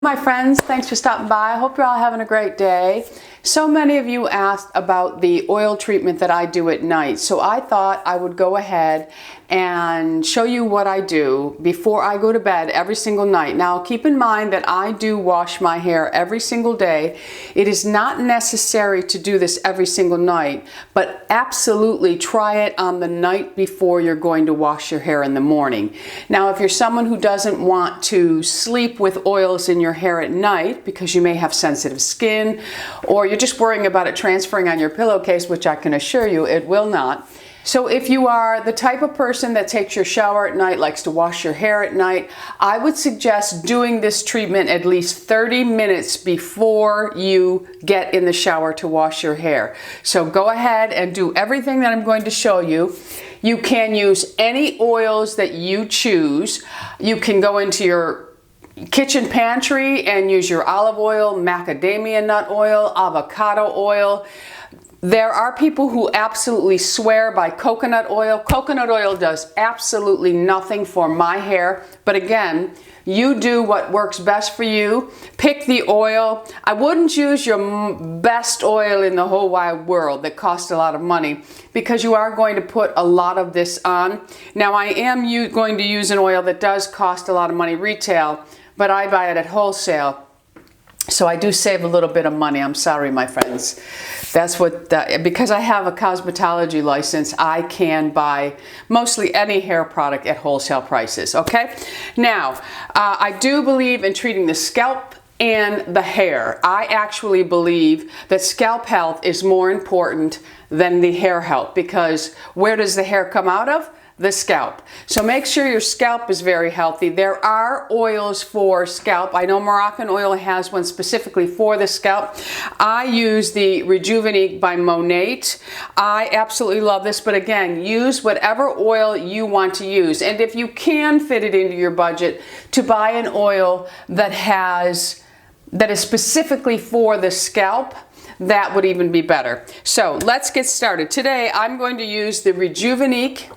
My friends, thanks for stopping by. I hope you're all having a great day. So many of you asked about the oil treatment that I do at night, so I thought I would go ahead and show you what I do before I go to bed every single night. Now keep in mind that I do wash my hair every single day. It is not necessary to do this every single night, but absolutely try it on the night before you're going to wash your hair in the morning. Now if you're someone who doesn't want to sleep with oils in your hair at night because you may have sensitive skin, or you're just worrying about it transferring on your pillowcase, which I can assure you it will not. So if you are the type of person that takes your shower at night, likes to wash your hair at night, I would suggest doing this treatment at least 30 minutes before you get in the shower to wash your hair. So go ahead and do everything that I'm going to show you. You can use any oils that you choose. You can go into your kitchen pantry and use your olive oil, macadamia nut oil, avocado oil. There are people who absolutely swear by coconut oil. Coconut oil does absolutely nothing for my hair, but again, you do what works best for you. Pick the oil. I wouldn't use your best oil in the whole wide world that costs a lot of money because you are going to put a lot of this on. Now I am going to use an oil that does cost a lot of money retail, but I buy it at wholesale. So I do save a little bit of money. I'm sorry, my friends. That's what, because I have a cosmetology license, I can buy mostly any hair product at wholesale prices, okay? Now, I do believe in treating the scalp and the hair. I actually believe that scalp health is more important than the hair health, because where does the hair come out of? The scalp. So make sure your scalp is very healthy. There are oils for scalp. I know Moroccan oil has one specifically for the scalp. I use the Rejuvenate by Monate. I absolutely love this, but again, use whatever oil you want to use. And if you can fit it into your budget, to buy an oil that is specifically for the scalp, that would even be better. So let's get started. Today I'm going to use the Rejuvenate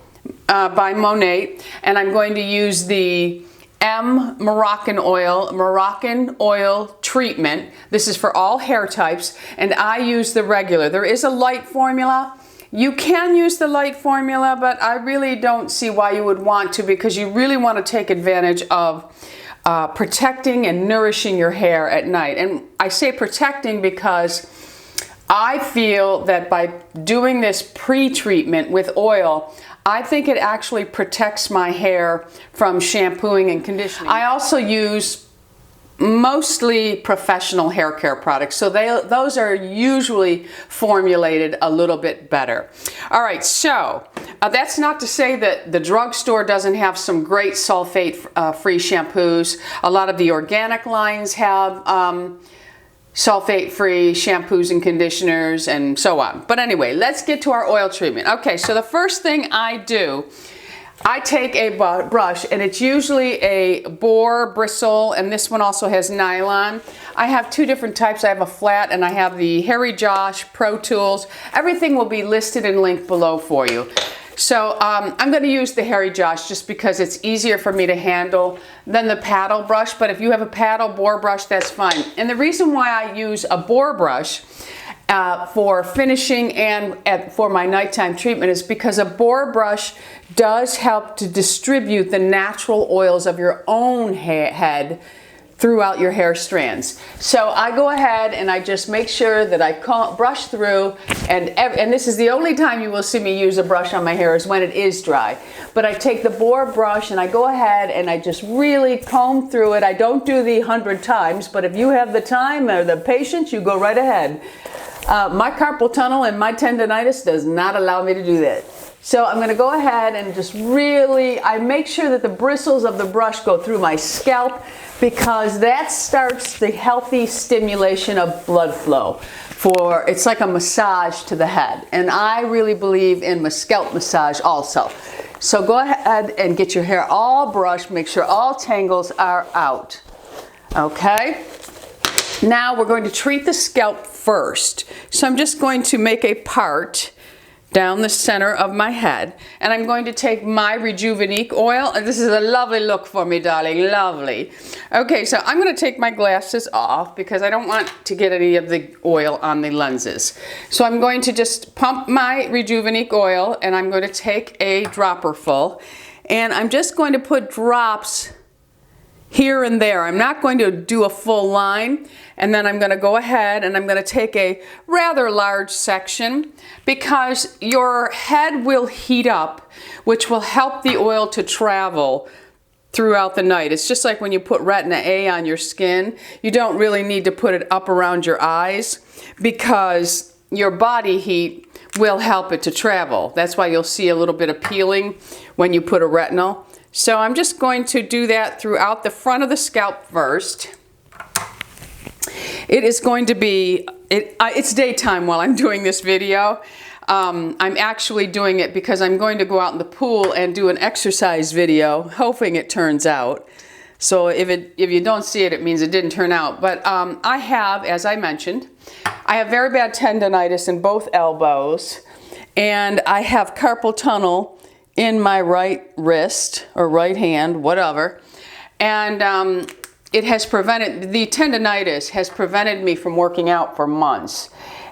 by Monate, and I'm going to use the Moroccan oil treatment. This is for all hair types, and I use the regular. There is a light formula. You can use the light formula, but I really don't see why you would want to, because you really want to take advantage of protecting and nourishing your hair at night. And I say protecting because I feel that by doing this pre-treatment with oil, I think it actually protects my hair from shampooing and conditioning. I also use mostly professional hair care products, so those are usually formulated a little bit better. All right, so that's not to say that the drugstore doesn't have some great sulfate-free shampoos. A lot of the organic lines have sulfate-free shampoos and conditioners and so on. But anyway, let's get to our oil treatment. Okay, so the first thing I do, I take a brush, and it's usually a boar bristle, and this one also has nylon. I have two different types. I have a flat and I have the Hairy Josh Pro Tools. Everything will be listed and linked below for you. So I'm going to use the Hairy Josh just because it's easier for me to handle than the paddle brush, but if you have a paddle boar brush, that's fine. And the reason why I use a boar brush for finishing and for my nighttime treatment is because a boar brush does help to distribute the natural oils of your own head throughout your hair strands. So I go ahead and I just make sure that I brush through, and this is the only time you will see me use a brush on my hair is when it is dry. But I take the boar brush and I go ahead and I just really comb through it. I don't do the 100 times, but if you have the time or the patience, you go right ahead. My carpal tunnel and my tendonitis does not allow me to do that. So I'm going to go ahead and just really, I make sure that the bristles of the brush go through my scalp, because that starts the healthy stimulation of blood flow. It's like a massage to the head. And I really believe in scalp massage also. So go ahead and get your hair all brushed, make sure all tangles are out. Okay? Now we're going to treat the scalp first. So I'm just going to make a part down the center of my head. And I'm going to take my Rejuvenate oil, and this is a lovely look for me, darling, lovely. Okay, so I'm going to take my glasses off because I don't want to get any of the oil on the lenses. So I'm going to just pump my Rejuvenate oil, and I'm going to take a dropper full, and I'm just going to put drops here and there. I'm not going to do a full line, and then I'm going to go ahead and I'm going to take a rather large section because your head will heat up, which will help the oil to travel throughout the night. It's just like when you put Retina A on your skin. You don't really need to put it up around your eyes because your body heat will help it to travel. That's why you'll see a little bit of peeling when you put a retinol. So I'm just going to do that throughout the front of the scalp first. It is going to be, it's daytime while I'm doing this video. I'm actually doing it because I'm going to go out in the pool and do an exercise video, hoping it turns out. So if you don't see it, it means it didn't turn out. But I have, as I mentioned, I have very bad tendonitis in both elbows, and I have carpal tunnel in my right wrist or right hand, whatever, and it has prevented, the tendonitis has prevented me from working out for months.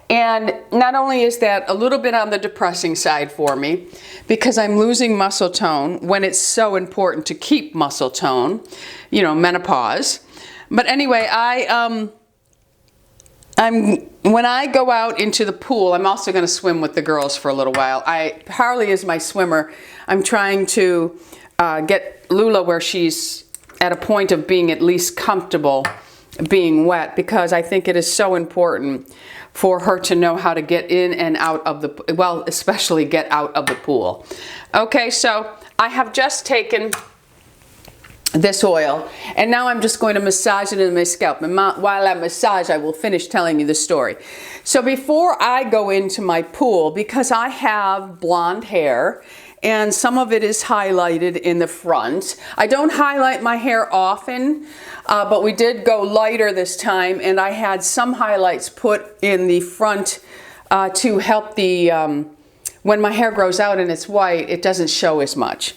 And not only is that a little bit on the depressing side for me, because I'm losing muscle tone when it's so important to keep muscle tone, you know, menopause. But anyway, when I go out into the pool, I'm also going to swim with the girls for a little while. Harley is my swimmer. I'm trying to get Lula where she's at a point of being at least comfortable being wet, because I think it is so important for her to know how to get in and out of the, well, especially get out of the pool. Okay, so I have just taken this oil, and now I'm just going to massage it in my scalp, and while I massage, I will finish telling you the story. So before I go into my pool, because I have blonde hair and some of it is highlighted in the front, I don't highlight my hair often, but we did go lighter this time, and I had some highlights put in the front to help the when my hair grows out and it's white, it doesn't show as much.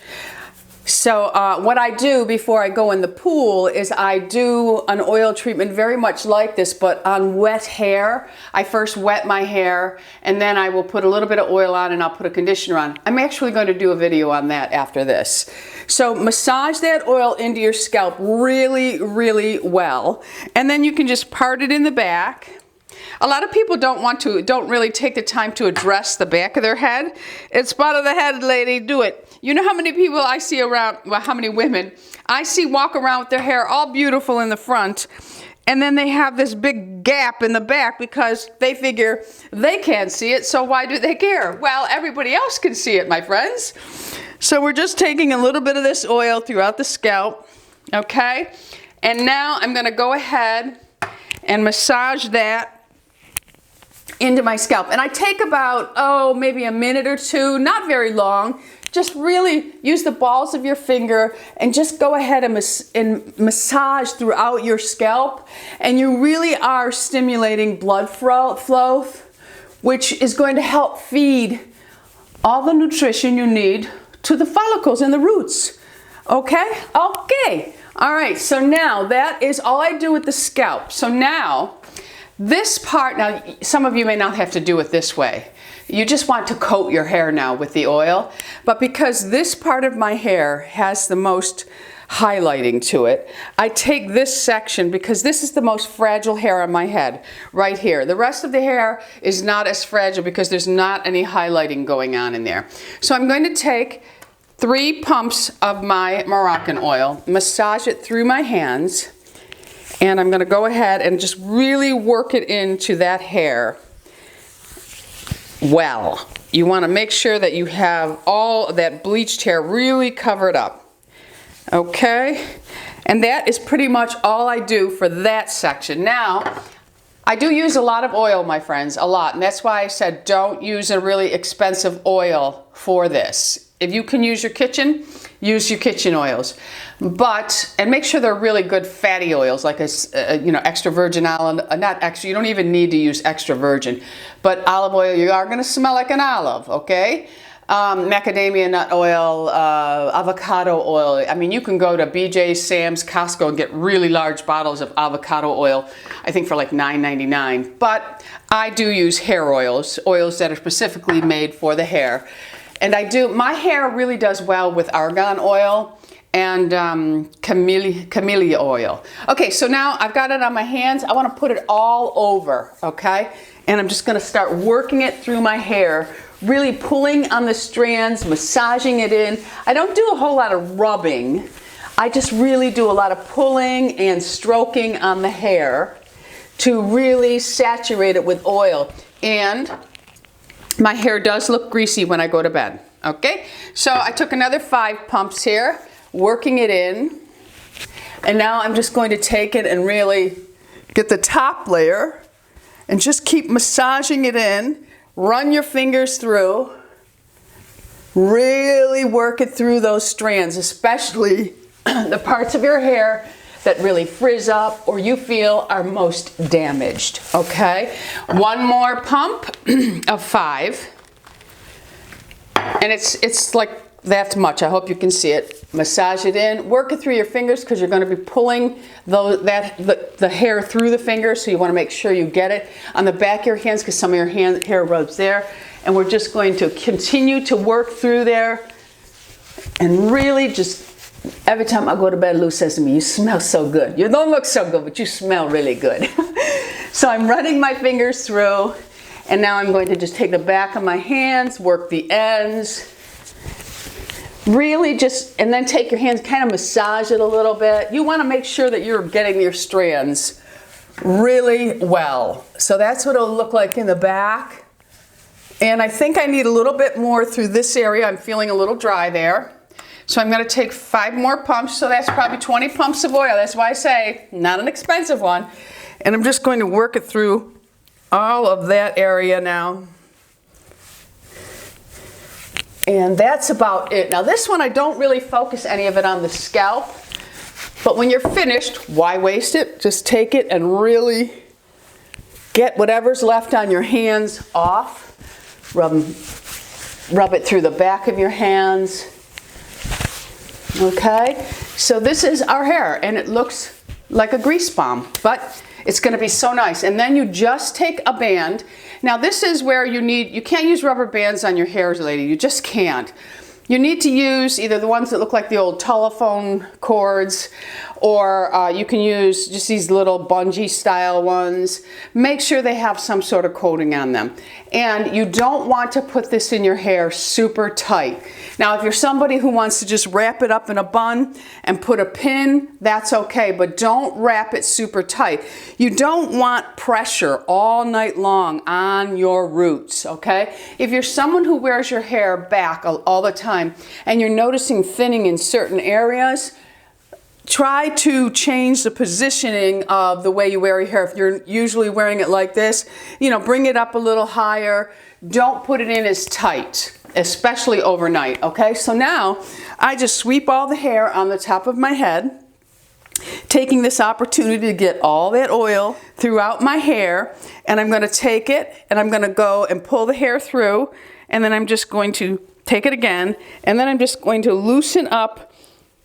So what I do before I go in the pool is I do an oil treatment very much like this, but on wet hair. I first wet my hair, and then I will put a little bit of oil on, and I'll put a conditioner on. I'm actually going to do a video on that after this. So massage that oil into your scalp really, really well, and then you can just part it in the back. A lot of people don't really take the time to address the back of their head. It's part of the head, lady, do it. You know how many people I see around, well, how many women I see walk around with their hair all beautiful in the front, and then they have this big gap in the back because they figure they can't see it, so why do they care? Well, everybody else can see it, my friends. So we're just taking a little bit of this oil throughout the scalp, okay? And now I'm gonna go ahead and massage that into my scalp. And I take about, maybe a minute or two, not very long. Just really use the balls of your finger and just go ahead and massage throughout your scalp. And you really are stimulating blood flow, which is going to help feed all the nutrition you need to the follicles and the roots. Okay? Okay. All right, so now that is all I do with the scalp. So now, this part, now some of you may not have to do it this way. You just want to coat your hair now with the oil. But because this part of my hair has the most highlighting to it, I take this section because this is the most fragile hair on my head, right here. The rest of the hair is not as fragile because there's not any highlighting going on in there. So I'm going to take 3 pumps of my Moroccan oil, massage it through my hands, and I'm going to go ahead and just really work it into that hair. Well, you want to make sure that you have all of that bleached hair really covered up. Okay? And that is pretty much all I do for that section. Now, I do use a lot of oil, my friends, a lot. And that's why I said don't use a really expensive oil for this. If you can use your kitchen use your kitchen oils. And make sure they're really good fatty oils, like extra virgin olive, not extra, you don't even need to use extra virgin, but olive oil, you are gonna smell like an olive, okay? Macadamia nut oil, avocado oil. I mean, you can go to BJ's, Sam's, Costco and get really large bottles of avocado oil, I think for like $9.99. But I do use hair oils that are specifically made for the hair. And my hair really does well with argan oil and camellia oil. Okay, so now I've got it on my hands. I want to put it all over, okay? And I'm just going to start working it through my hair, really pulling on the strands, massaging it in. I don't do a whole lot of rubbing. I just really do a lot of pulling and stroking on the hair to really saturate it with oil. And my hair does look greasy when I go to bed, okay? So I took another 5 pumps here, working it in. And now I'm just going to take it and really get the top layer and just keep massaging it in. Run your fingers through. Really work it through those strands, especially the parts of your hair that really frizz up or you feel are most damaged, okay? One more pump of 5. And it's like that much. I hope you can see it. Massage it in. Work it through your fingers because you're going to be pulling the hair through the fingers, so you want to make sure you get it on the back of your hands because some of your hair rubs there. And we're just going to continue to work through there and really just, every time I go to bed, Lou says to me, "You smell so good. You don't look so good, but you smell really good." So I'm running my fingers through, and now I'm going to just take the back of my hands, work the ends, really just, and then take your hands, kind of massage it a little bit. You want to make sure that you're getting your strands really well. So that's what it'll look like in the back. And I think I need a little bit more through this area. I'm feeling a little dry there. So I'm going to take 5 more pumps. So that's probably 20 pumps of oil. That's why I say not an expensive one. And I'm just going to work it through all of that area now. And that's about it. Now this one, I don't really focus any of it on the scalp. But when you're finished, why waste it? Just take it and really get whatever's left on your hands off. Rub it through the back of your hands. Okay, so this is our hair and it looks like a grease bomb, but it's going to be so nice. And then you just take a band. Now this is where you can't use rubber bands on your hair, lady. You just can't. You need to use either the ones that look like the old telephone cords, or you can use just these little bungee style ones. Make sure they have some sort of coating on them. And you don't want to put this in your hair super tight. Now if you're somebody who wants to just wrap it up in a bun and put a pin, that's okay, but don't wrap it super tight. You don't want pressure all night long on your roots, okay? If you're someone who wears your hair back all the time and you're noticing thinning in certain areas, try to change the positioning of the way you wear your hair. If you're usually wearing it like this, bring it up a little higher. Don't put it in as tight, especially overnight, okay? So now I just sweep all the hair on the top of my head, taking this opportunity to get all that oil throughout my hair, and I'm going to take it and I'm going to go and pull the hair through, and then I'm just going to take it again, and then I'm just going to loosen up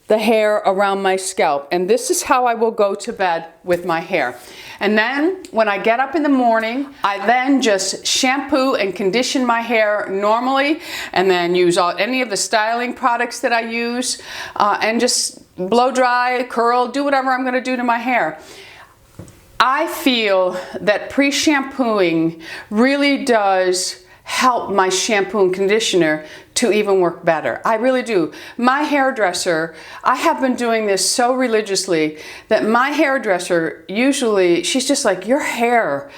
the hair around my scalp. And this is how I will go to bed with my hair. And then when I get up in the morning, I then just shampoo and condition my hair normally, and then use any of the styling products that I use, and just blow dry, curl, do whatever I'm gonna do to my hair. I feel that pre-shampooing really does help my shampoo and conditioner to even work better. I really do. My hairdresser, I have been doing this so religiously that my hairdresser, usually, she's just like, your hair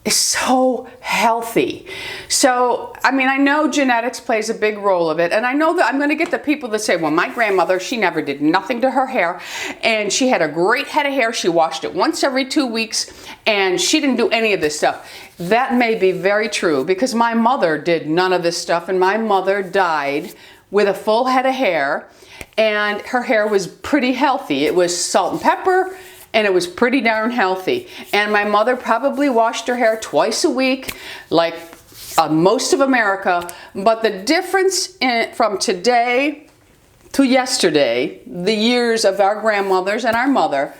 is so healthy. So, I mean, I know genetics plays a big role of it, and I know that I'm gonna get the people that say, well, my grandmother, she never did nothing to her hair, and she had a great head of hair, she washed it once every 2 weeks, and she didn't do any of this stuff. That may be very true, because my mother did none of this stuff, and my mother died with a full head of hair, and her hair was pretty healthy. It was salt and pepper, and it was pretty darn healthy. And my mother probably washed her hair twice a week, like most of America. But the difference from today to yesterday, the years of our grandmothers and our mother,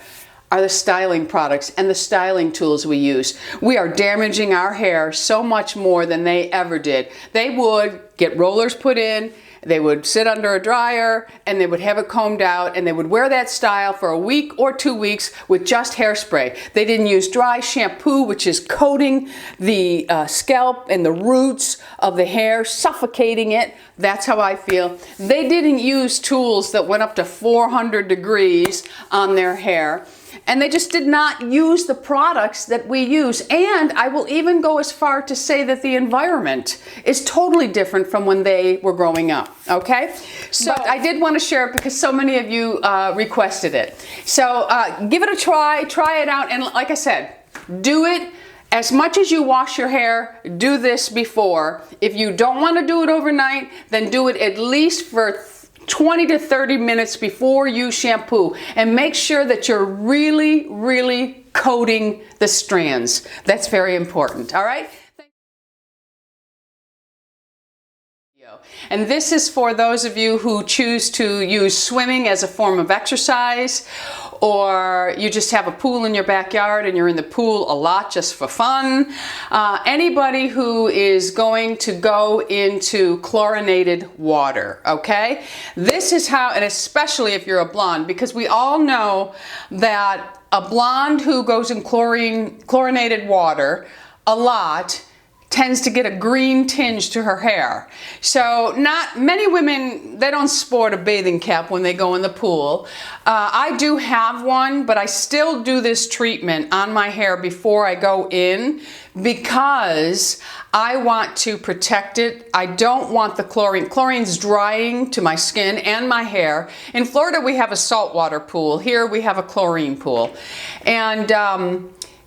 are the styling products and the styling tools we use. We are damaging our hair so much more than they ever did. They would get rollers put in, they would sit under a dryer, and they would have it combed out, and they would wear that style for a week or 2 weeks with just hairspray. They didn't use dry shampoo, which is coating the scalp and the roots of the hair, suffocating it. That's how I feel. They didn't use tools that went up to 400 degrees on their hair. And they just did not use the products that we use. And I will even go as far to say that the environment is totally different from when they were growing up, okay? So I did want to share it because so many of you requested it. So give it a try it out, and like I said, do it as much as you wash your hair. Do this before. If you don't want to do it overnight, then do it at least for 20 to 30 minutes before you shampoo, and make sure that you're really, really coating the strands. That's very important, all right? And this is for those of you who choose to use swimming as a form of exercise, or you just have a pool in your backyard and you're in the pool a lot just for fun. Anybody who is going to go into chlorinated water, okay? This is how, and especially if you're a blonde, because we all know that a blonde who goes in chlorinated water a lot tends to get a green tinge to her hair. So not many women, they don't sport a bathing cap when they go in the pool. I do have one, but I still do this treatment on my hair before I go in because I want to protect it. I don't want the chlorine. Chlorine's drying to my skin and my hair. In Florida, we have a saltwater pool. Here we have a chlorine pool. And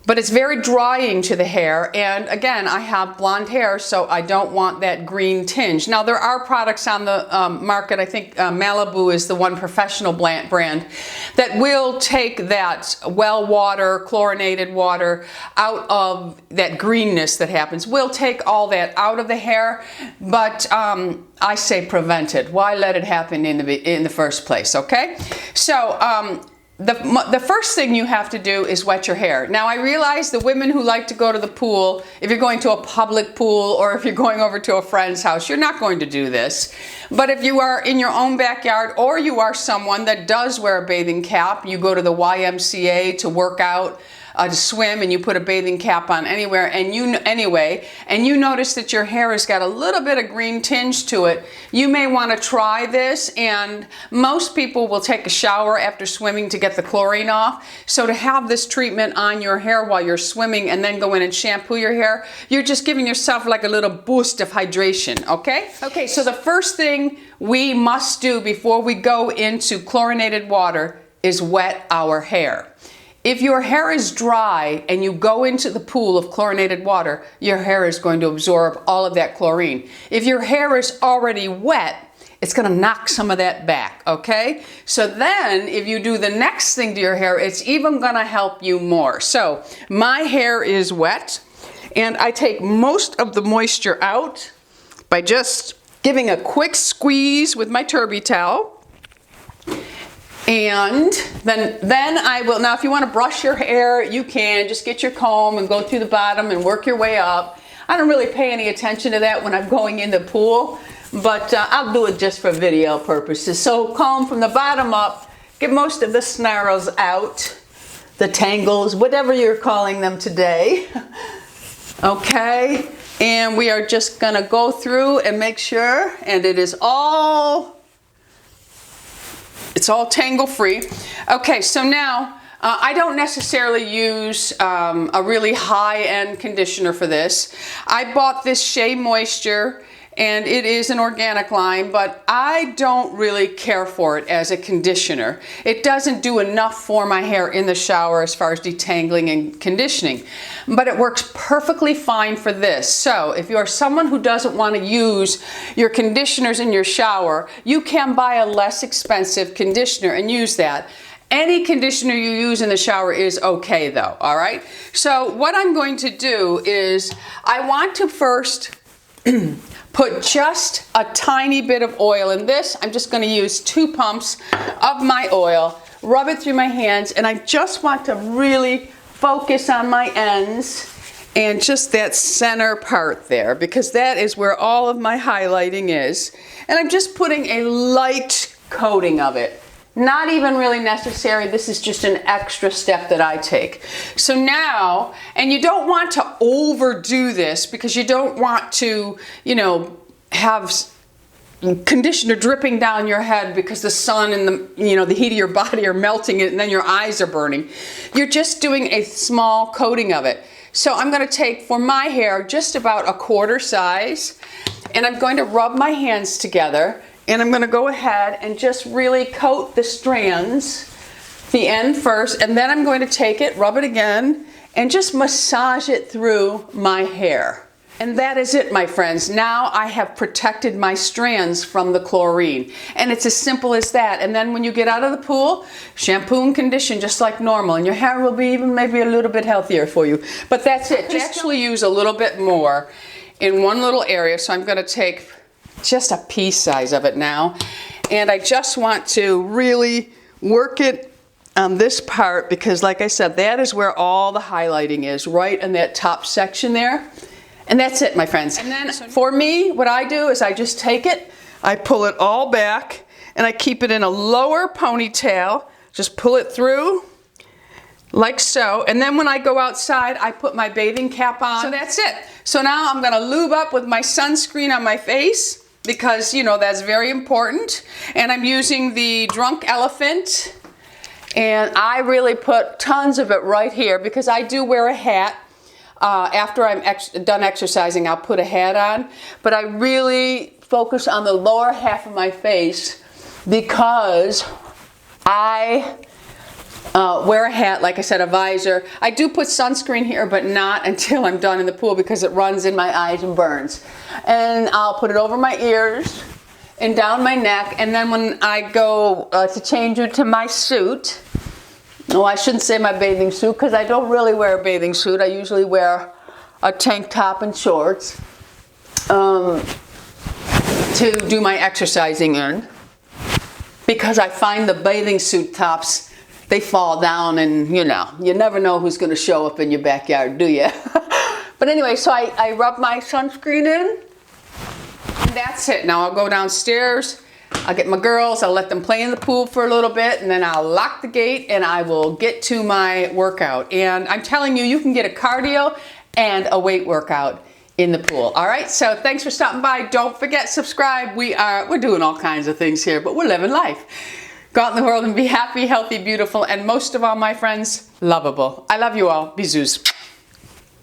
but it's very drying to the hair, and again, I have blonde hair, so I don't want that green tinge. Now, there are products on the market. I think Malibu is the one professional brand that will take that well water, chlorinated water out of that greenness that happens. We'll take all that out of the hair, but I say prevent it. Why let it happen in the first place, okay? So, the first thing you have to do is wet your hair. Now, I realize the women who like to go to the pool, if you're going to a public pool or if you're going over to a friend's house, you're not going to do this. But if you are in your own backyard, or you are someone that does wear a bathing cap, you go to the YMCA to work out, to swim, and you put a bathing cap on anywhere, and you notice that your hair has got a little bit of green tinge to it, you may want to try this. And most people will take a shower after swimming to get the chlorine off. So to have this treatment on your hair while you're swimming and then go in and shampoo your hair, you're just giving yourself like a little boost of hydration, okay? Okay, so the first thing we must do before we go into chlorinated water is wet our hair. If your hair is dry and you go into the pool of chlorinated water, your hair is going to absorb all of that chlorine. If your hair is already wet, it's going to knock some of that back, okay? So then if you do the next thing to your hair, it's even going to help you more. So my hair is wet, and I take most of the moisture out by just giving a quick squeeze with my Turby towel. And then I will, now if you want to brush your hair, you can just get your comb and go through the bottom and work your way up. I don't really pay any attention to that when I'm going in the pool, but I'll do it just for video purposes. So comb from the bottom up, get most of the snarls out, the tangles, whatever you're calling them today. Okay, and we are just gonna go through and make sure, and it's all tangle free. Okay, so now I don't necessarily use a really high-end conditioner for this. I bought this Shea Moisture, and it is an organic line, but I don't really care for it as a conditioner. It doesn't do enough for my hair in the shower as far as detangling and conditioning, but it works perfectly fine for this. So if you're someone who doesn't want to use your conditioners in your shower, you can buy a less expensive conditioner and use that. Any conditioner you use in the shower is okay though, all right? So what I'm going to do is I want to first put just a tiny bit of oil in this. I'm just going to use 2 pumps of my oil, rub it through my hands, and I just want to really focus on my ends and just that center part there, because that is where all of my highlighting is. And I'm just putting a light coating of it. Not even really necessary. This is just an extra step that I take. So now, and you don't want to overdo this because you don't want to, you know, have conditioner dripping down your head because the sun and the, you know, the heat of your body are melting it and then your eyes are burning. You're just doing a small coating of it. So I'm going to take, for my hair, just about 1/4 size, and I'm going to rub my hands together. And I'm going to go ahead and just really coat the strands, the end first, and then I'm going to take it, rub it again, and just massage it through my hair. And that is it, my friends. Now I have protected my strands from the chlorine. And it's as simple as that. And then when you get out of the pool, shampoo and condition just like normal, and your hair will be even maybe a little bit healthier for you. But that's it. Just actually use a little bit more in one little area. So I'm going to take just a pea size of it now, and I just want to really work it on this part because, like I said, that is where all the highlighting is, right in that top section there. And that's it, my friends. And then for me, what I do is I just take it, I pull it all back, and I keep it in a lower ponytail, just pull it through like so, and then when I go outside I put my bathing cap on. So that's it. So now I'm gonna lube up with my sunscreen on my face, because, you know, that's very important. And I'm using the Drunk Elephant, and I really put tons of it right here because I do wear a hat. After I'm done exercising, I'll put a hat on, but I really focus on the lower half of my face because I wear a hat, like I said, a visor. I do put sunscreen here, but not until I'm done in the pool because it runs in my eyes and burns. And I'll put it over my ears and down my neck, and then when I go to change into my suit, no, I shouldn't say my bathing suit because I don't really wear a bathing suit. I usually wear a tank top and shorts to do my exercising in, because I find the bathing suit tops, they fall down, and you know, you never know who's going to show up in your backyard, do you? But anyway, so I rub my sunscreen in, and that's it. Now I'll go downstairs, I'll get my girls, I'll let them play in the pool for a little bit, and then I'll lock the gate and I will get to my workout. And I'm telling you, you can get a cardio and a weight workout in the pool. All right, so thanks for stopping by. Don't forget, subscribe. We're doing all kinds of things here, but we're living life. Go out in the world and be happy, healthy, beautiful, and most of all, my friends, lovable. I love you all. Bisous.